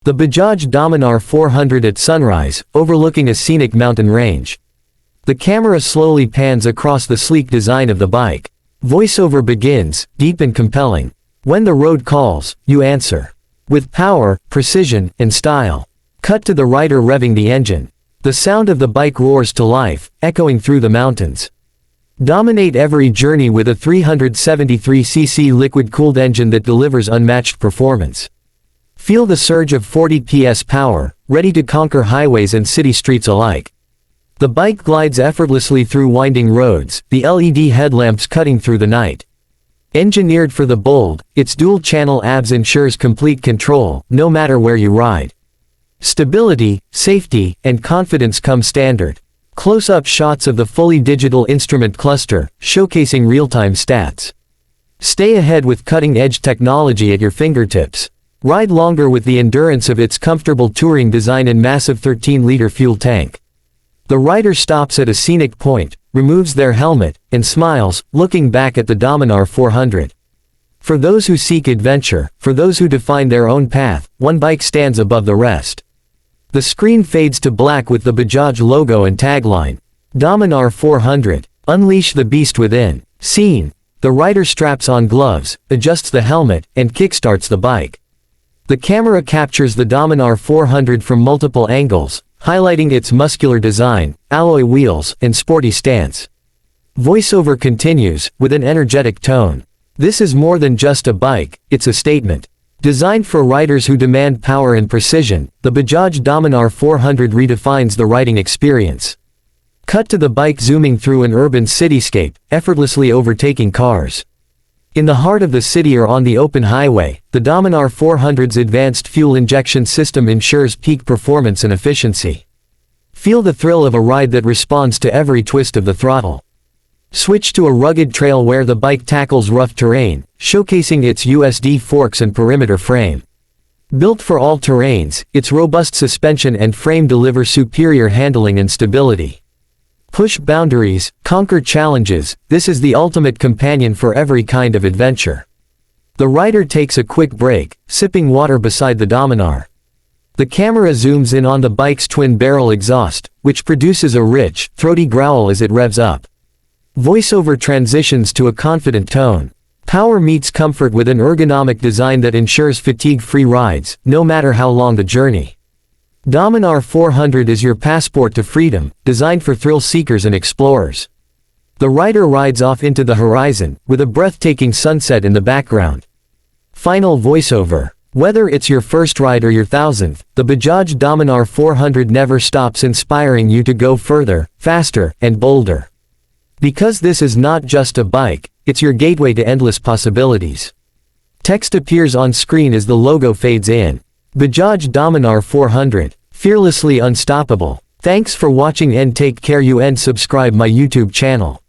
The Bajaj Dominar 400 at sunrise, overlooking a scenic mountain range. The camera slowly pans across the sleek design of the bike. Voiceover begins, deep and compelling. When the road calls, you answer. With power, precision, and style. Cut to the rider revving the engine. The sound of the bike roars to life, echoing through the mountains. Dominate every journey with a 373cc liquid-cooled engine that delivers unmatched performance. Feel the surge of 40 PS power, ready to conquer highways and city streets alike. The bike glides effortlessly through winding roads, the LED headlamps cutting through the night. Engineered for the bold, its dual-channel ABS ensures complete control, no matter where you ride. Stability, safety, and confidence come standard. Close-up shots of the fully digital instrument cluster, showcasing real-time stats. Stay ahead with cutting-edge technology at your fingertips. Ride longer with the endurance of its comfortable touring design and massive 13-liter fuel tank. The rider stops at a scenic point, removes their helmet, and smiles, looking back at the Dominar 400. For those who seek adventure, for those who define their own path, one bike stands above the rest. The screen fades to black with the Bajaj logo and tagline. Dominar 400. Unleash the beast within. Scene. The rider straps on gloves, adjusts the helmet, and kickstarts the bike. The camera captures the Dominar 400 from multiple angles, highlighting its muscular design, alloy wheels, and sporty stance. Voiceover continues, with an energetic tone. This is more than just a bike, it's a statement. Designed for riders who demand power and precision, the Bajaj Dominar 400 redefines the riding experience. Cut to the bike zooming through an urban cityscape, effortlessly overtaking cars. In the heart of the city or on the open highway, the Dominar 400's advanced fuel injection system ensures peak performance and efficiency. Feel the thrill of a ride that responds to every twist of the throttle. Switch to a rugged trail where the bike tackles rough terrain, showcasing its USD forks and perimeter frame. Built for all terrains, its robust suspension and frame deliver superior handling and stability. Push boundaries, conquer challenges, this is the ultimate companion for every kind of adventure. The rider takes a quick break, sipping water beside the Dominar. The camera zooms in on the bike's twin-barrel exhaust, which produces a rich, throaty growl as it revs up. Voiceover transitions to a confident tone. Power meets comfort with an ergonomic design that ensures fatigue-free rides, no matter how long the journey. Dominar 400 is your passport to freedom, designed for thrill seekers and explorers. The rider rides off into the horizon, with a breathtaking sunset in the background. Final voiceover. Whether it's your first ride or your thousandth, the Bajaj Dominar 400 never stops inspiring you to go further, faster, and bolder. Because this is not just a bike, it's your gateway to endless possibilities. Text appears on screen as the logo fades in. Bajaj Dominar 400. Fearlessly unstoppable. Thanks for watching and take care. You and subscribe my YouTube channel.